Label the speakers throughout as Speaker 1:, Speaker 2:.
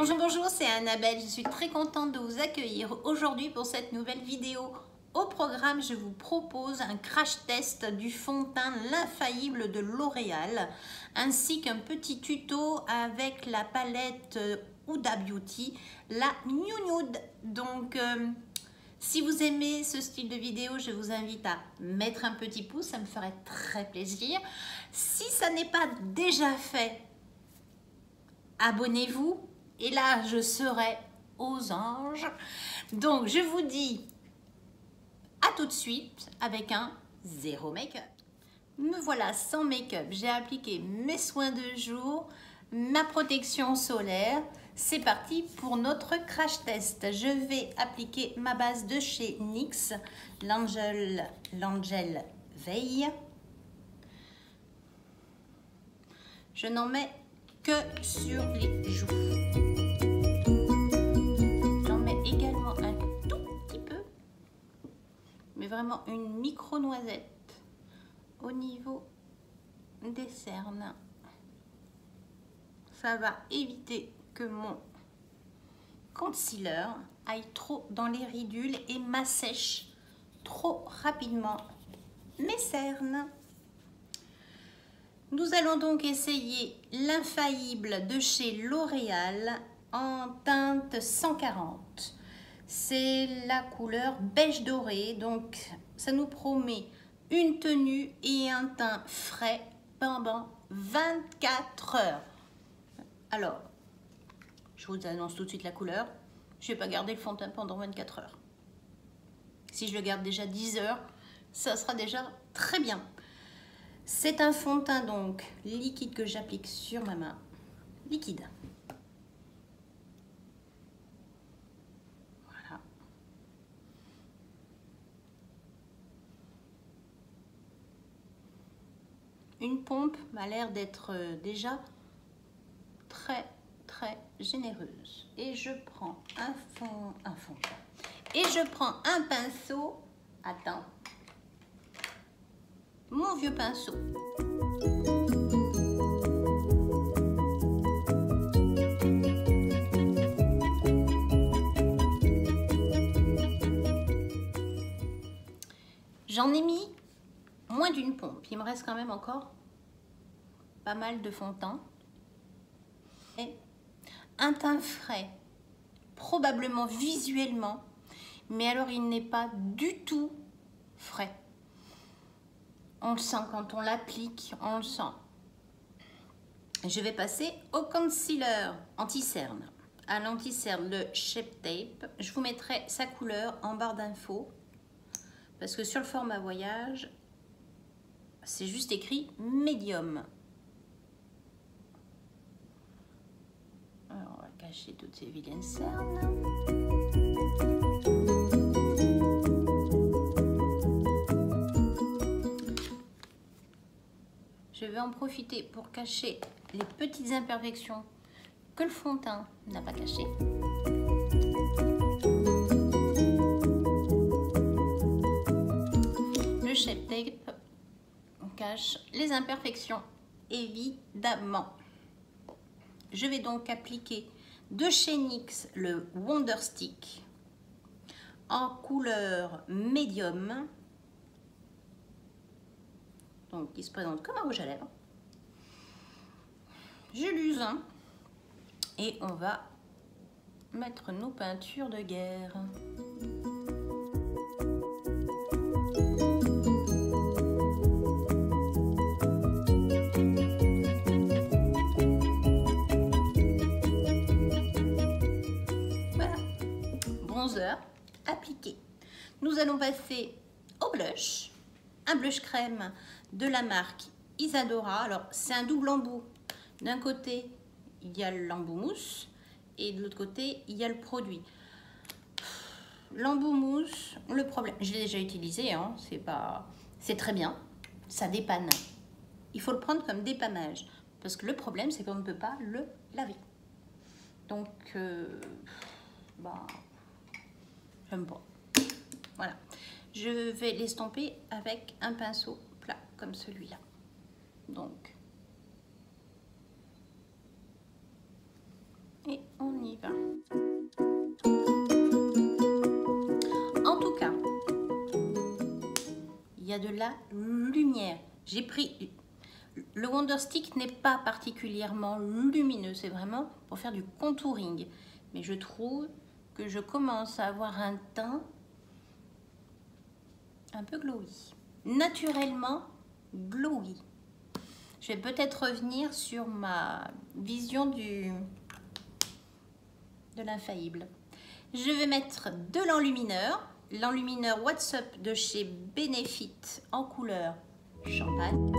Speaker 1: Bonjour, bonjour, c'est Annabelle. Je suis très contente de vous accueillir aujourd'hui pour cette nouvelle vidéo. Au programme, je vous propose un crash test du fond de teint L'Infaillible de L'Oréal, ainsi qu'un petit tuto avec la palette Huda Beauty, la New Nude. Donc, si vous aimez ce style de vidéo, je vous invite à mettre un petit pouce, ça me ferait très plaisir. Si ça n'est pas déjà fait, abonnez-vous. Et là, je serai aux anges. Donc, je vous dis à tout de suite avec un zéro make-up. Me voilà sans make-up. J'ai appliqué mes soins de jour, ma protection solaire. C'est parti pour notre crash test. Je vais appliquer ma base de chez NYX, l'Angel Veil. Je n'en mets que sur les joues. J'en mets également un tout petit peu, mais vraiment une micro noisette au niveau des cernes. Ça va éviter que mon concealer aille trop dans les ridules et m'assèche trop rapidement mes cernes. Nous allons donc essayer l'Infaillible de chez L'Oréal en teinte 140. C'est la couleur beige doré, donc ça nous promet une tenue et un teint frais pendant 24 heures. Alors, je vous annonce tout de suite la couleur. Je ne vais pas garder le fond de teint pendant 24 heures. Si je le garde déjà 10 heures, ça sera déjà très bien. C'est un fond de teint donc liquide que j'applique sur ma main. Liquide. Voilà. Une pompe m'a l'air d'être déjà très généreuse. Et je prends un fond de teint. Et je prends un pinceau. Attends. Mon vieux pinceau. J'en ai mis moins d'une pompe. Il me reste quand même encore pas mal de fond de teint. Et un teint frais, probablement visuellement, mais alors il n'est pas du tout frais. On le sent quand on l'applique, on le sent. Je vais passer au concealer anti-cerne. À l'anti-cerne, le Shape Tape. Je vous mettrai sa couleur en barre d'infos. Parce que sur le format voyage, c'est juste écrit médium. Alors, on va cacher toutes ces vilaines cernes. Je vais en profiter pour cacher les petites imperfections que le fond de teint n'a pas cachées. Le Shape Tape cache les imperfections, évidemment. Je vais donc appliquer de chez NYX le Wonder Stick en couleur médium. Donc, qui se présente comme un rouge à lèvres. Je l'use et on va mettre nos peintures de guerre. Voilà, bronzer appliqué. Nous allons passer au blush. Un blush crème de la marque Isadora. Alors, c'est un double embout. D'un côté, il y a l'embout mousse et de l'autre côté, il y a le produit. L'embout mousse, le problème, je l'ai déjà utilisé, hein, c'est très bien, ça dépanne. Il faut le prendre comme dépannage parce que le problème, c'est qu'on ne peut pas le laver. Donc, j'aime pas. Voilà. Je vais l'estomper avec un pinceau plat comme celui-là. Donc, et on y va. En tout cas, il y a de la lumière. J'ai pris... Le Wonder Stick n'est pas particulièrement lumineux, c'est vraiment pour faire du contouring. Mais je trouve que je commence à avoir un teint un peu glowy. Naturellement glowy. Je vais peut-être revenir sur ma vision de l'infaillible. Je vais mettre de l'enlumineur What's Up de chez Benefit en couleur champagne.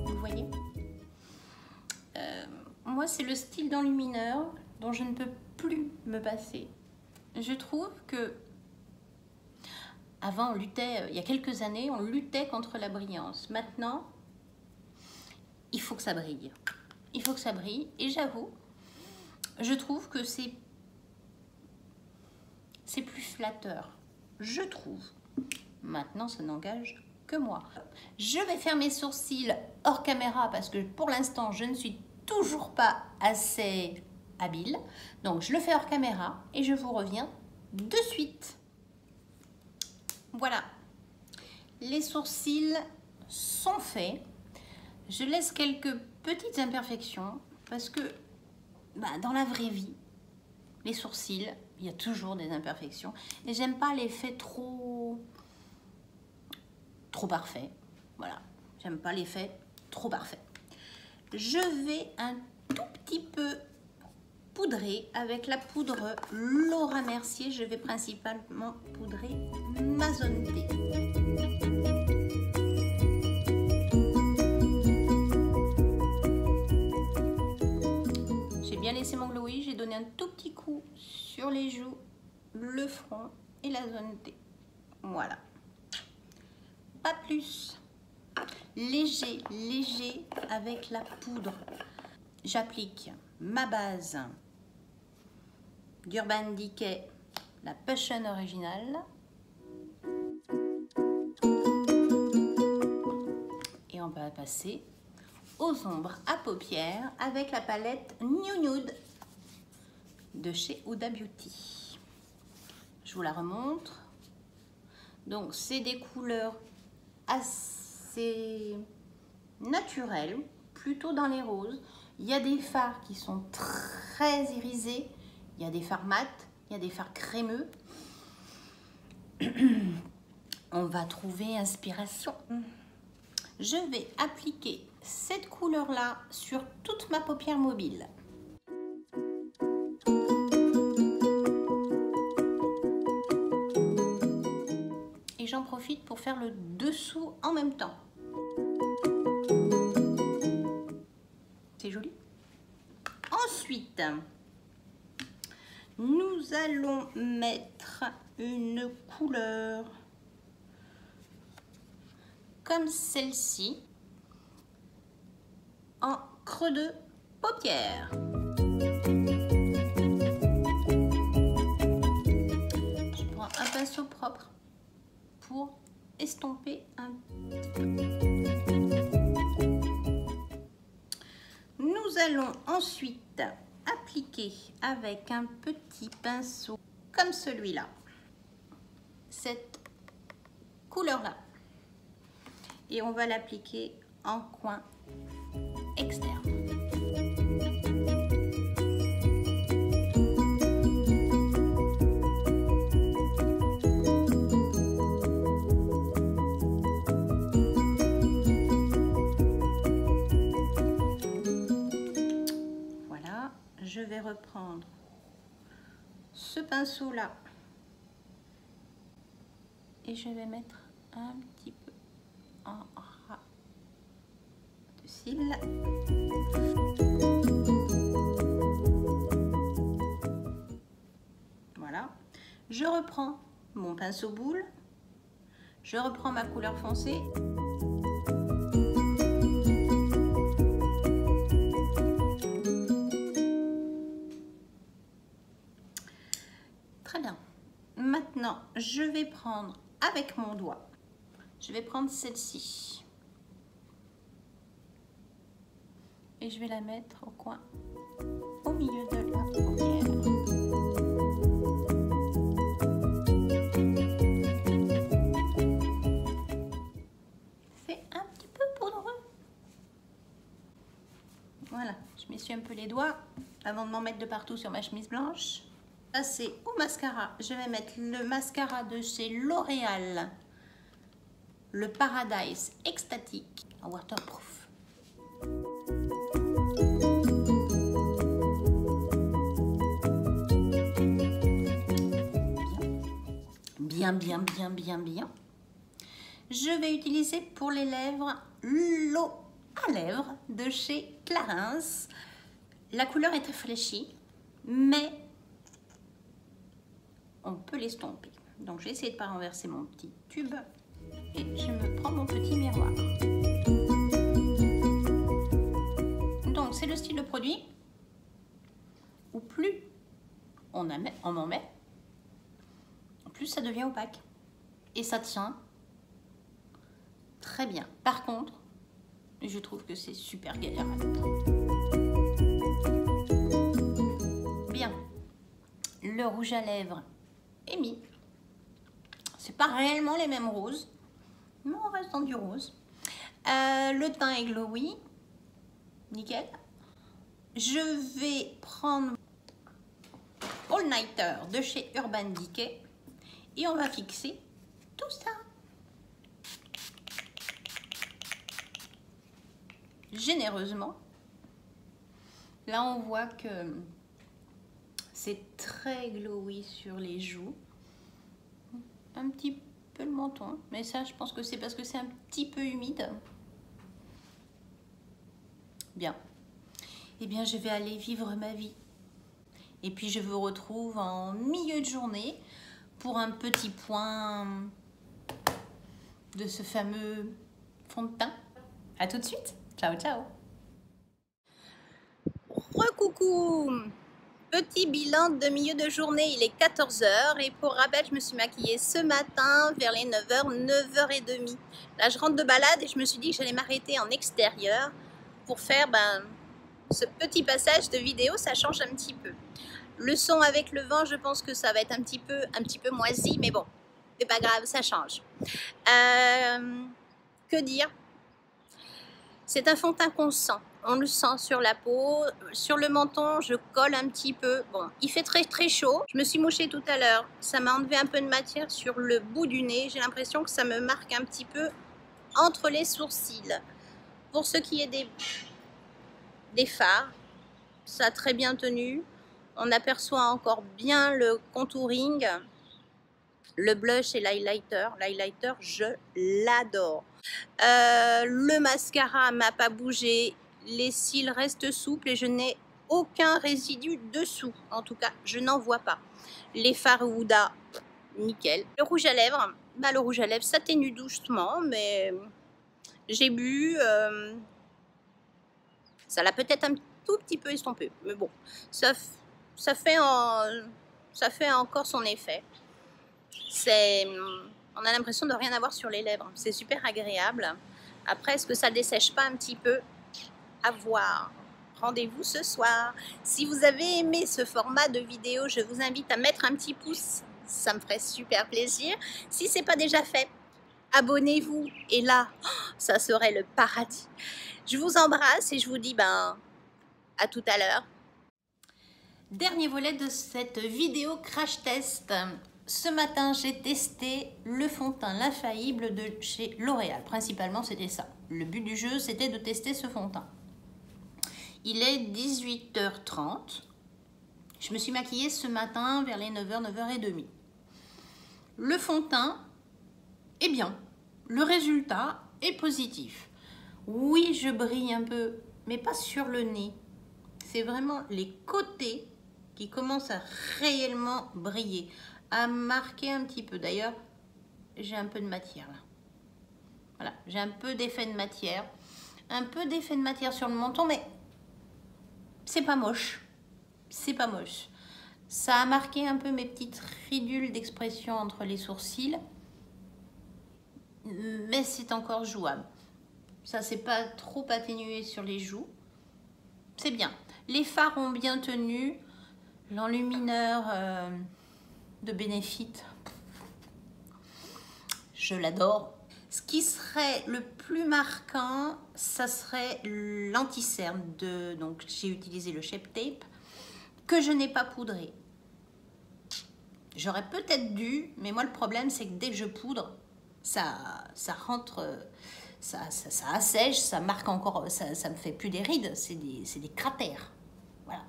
Speaker 1: Vous voyez, moi c'est le style d'enlumineur dont je ne peux plus me passer. Je trouve que avant on luttait, il y a quelques années, on luttait contre la brillance. Maintenant, il faut que ça brille. Il faut que ça brille et j'avoue, je trouve que c'est plus flatteur. Je trouve. Maintenant, ça n'engage que moi. Je vais faire mes sourcils hors caméra parce que pour l'instant, je ne suis toujours pas assez habile. Donc, je le fais hors caméra et je vous reviens de suite. Voilà. Les sourcils sont faits. Je laisse quelques petites imperfections parce que dans la vraie vie, les sourcils, il y a toujours des imperfections et j'aime pas l'effet trop parfait. Voilà, j'aime pas l'effet trop parfait. Je vais un tout petit peu poudrer avec la poudre Laura Mercier. Je vais principalement poudrer ma zone T. J'ai bien laissé mon glowy, j'ai donné un tout petit coup sur les joues, le front et la zone T. Voilà. Pas plus. Léger, léger avec la poudre. J'applique ma base d'Urban Decay, la Passion originale. Et on va passer aux ombres à paupières avec la palette New Nude de chez Huda Beauty. Je vous la remontre. Donc, c'est des couleurs assez naturelles, plutôt dans les roses. Il y a des fards qui sont très irisés. Il y a des fards mat, il y a des fards crémeux. On va trouver inspiration. Je vais appliquer cette couleur-là sur toute ma paupière mobile. Et j'en profite pour faire le dessous en même temps. C'est joli. Ensuite, nous allons mettre une couleur comme celle-ci en creux de paupière. Je prends un pinceau propre pour estomper un petit peu. Nous allons ensuite appliquer avec un petit pinceau comme celui-là cette couleur-là et on va l'appliquer en coin externe. Voilà, je vais reprendre ce pinceau-là et je vais mettre un petit peu en ras de cils. Voilà, je reprends mon pinceau boule, je reprends ma couleur foncée. Très bien. Maintenant, je vais prendre avec mon doigt, je vais prendre celle-ci et je vais la mettre au coin, au milieu de la paupière. C'est un petit peu poudreux. Voilà, je m'essuie un peu les doigts avant de m'en mettre de partout sur ma chemise blanche. Passer au mascara, je vais mettre le mascara de chez L'Oréal, le Paradise Extatic en waterproof. Bien. Je vais utiliser pour les lèvres l'eau à lèvres de chez Clarins. La couleur est très fléchie, mais on peut l'estomper. Donc j'ai essayé de ne pas renverser mon petit tube et je me prends mon petit miroir. Donc c'est le style de produit où plus on en met, plus ça devient opaque et ça tient très bien. Par contre, je trouve que c'est super galère à mettre. Bien, le rouge à lèvres est mis. C'est pas réellement les mêmes roses, mais on reste dans du rose. Le teint est glowy, nickel. Je vais prendre All Nighter de chez Urban Decay et on va fixer tout ça. Généreusement. Là, on voit que c'est très glowy sur les joues. Un petit peu le menton, mais ça, je pense que c'est parce que c'est un petit peu humide. Bien. Eh bien, je vais aller vivre ma vie. Et puis, je vous retrouve en milieu de journée pour un petit point de ce fameux fond de teint. À tout de suite. Ciao, ciao. Recoucou. Petit bilan de milieu de journée, il est 14 h et pour rappel, je me suis maquillée ce matin vers les 9 h, 9h30. Là, je rentre de balade et je me suis dit que j'allais m'arrêter en extérieur pour faire ce petit passage de vidéo, ça change un petit peu. Le son avec le vent, je pense que ça va être un petit peu moisi, mais bon, c'est pas grave, ça change. Que dire? C'est un fond de teint qu'on sent. On le sent sur la peau, sur le menton, je colle un petit peu. Bon, il fait très chaud. Je me suis mouchée tout à l'heure. Ça m'a enlevé un peu de matière sur le bout du nez. J'ai l'impression que ça me marque un petit peu entre les sourcils. Pour ce qui est des fards, ça a très bien tenu. On aperçoit encore bien le contouring, le blush et l'highlighter. L'highlighter, je l'adore. Le mascara m'a pas bougé. Les cils restent souples et je n'ai aucun résidu dessous. En tout cas, je n'en vois pas. Les fards Huda, nickel. Le rouge à lèvres, le rouge à lèvres s'atténue doucement, mais j'ai bu. Ça l'a peut-être un tout petit peu estompé. Mais bon, ça fait encore son effet. On a l'impression de rien avoir sur les lèvres. C'est super agréable. Après, est-ce que ça dessèche pas un petit peu? À voir. Rendez-vous ce soir. Si vous avez aimé ce format de vidéo, je vous invite à mettre un petit pouce. Ça me ferait super plaisir. Si ce n'est pas déjà fait, abonnez-vous. Et là, ça serait le paradis. Je vous embrasse et je vous dis à tout à l'heure. Dernier volet de cette vidéo crash test. Ce matin, j'ai testé le fond de teint L'Infaillible de chez L'Oréal. Principalement, c'était ça. Le but du jeu, c'était de tester ce fond de teint. Il est 18 h 30. Je me suis maquillée ce matin vers les 9 h, 9h30. Le fond de teint est bien. Le résultat est positif. Oui, je brille un peu, mais pas sur le nez. C'est vraiment les côtés qui commencent à réellement briller, à marquer un petit peu. D'ailleurs, j'ai un peu de matière là. Voilà, j'ai un peu d'effet de matière. Un peu d'effet de matière sur le menton, mais c'est pas moche. C'est pas moche. Ça a marqué un peu mes petites ridules d'expression entre les sourcils. Mais c'est encore jouable. Ça s'est pas trop atténué sur les joues. c'est bien. Les fards ont bien tenu. L'enlumineur de Benefit, je l'adore. Ce qui serait le plus marquant, ça serait l'anti-cerne. Donc j'ai utilisé le Shape Tape que je n'ai pas poudré. J'aurais peut-être dû, mais moi le problème c'est que dès que je poudre, ça rentre, ça assèche, ça marque encore, ça me fait plus des rides, c'est des cratères. Voilà.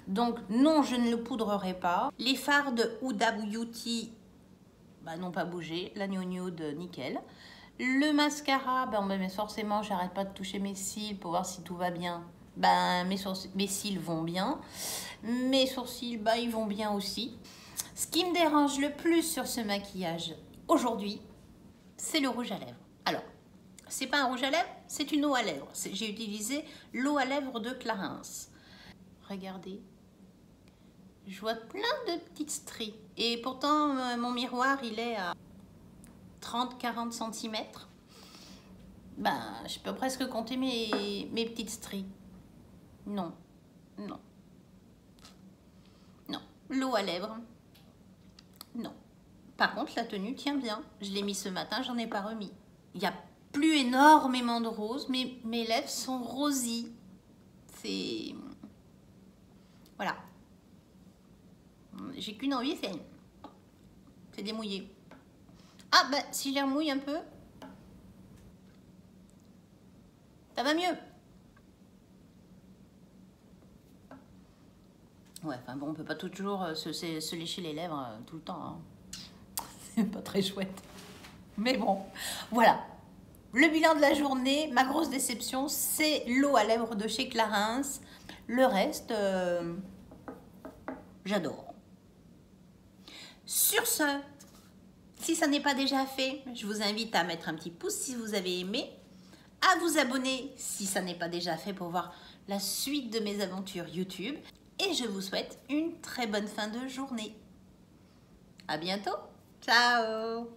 Speaker 1: Donc non, je ne le poudrerai pas. Les fards de Huda Beauty n'ont pas bougé. La New Nude, nickel. Le mascara, mais forcément, j'arrête pas de toucher mes cils pour voir si tout va bien. Mes cils vont bien. Mes sourcils, ils vont bien aussi. Ce qui me dérange le plus sur ce maquillage aujourd'hui, c'est le rouge à lèvres. Alors, c'est pas un rouge à lèvres, c'est une eau à lèvres. J'ai utilisé l'eau à lèvres de Clarins. Regardez. Je vois plein de petites stries. Et pourtant, mon miroir, il est à 30-40 cm. Je peux presque compter mes petites stries. Non. Non. Non. L'eau à lèvres. Non. Par contre, la tenue tient bien. Je l'ai mis ce matin, j'en ai pas remis. Il n'y a plus énormément de rose, mais mes lèvres sont rosies. C'est... Voilà. J'ai qu'une envie, c'est démouiller. Ah, si je les remouille un peu, ça va mieux. Ouais, on peut pas toujours se lécher les lèvres tout le temps. Hein. C'est pas très chouette. Mais bon, voilà. Le bilan de la journée, ma grosse déception, c'est l'eau à lèvres de chez Clarins. Le reste, j'adore. Sur ce, si ça n'est pas déjà fait, je vous invite à mettre un petit pouce si vous avez aimé, à vous abonner si ça n'est pas déjà fait pour voir la suite de mes aventures YouTube. Et je vous souhaite une très bonne fin de journée. À bientôt. Ciao.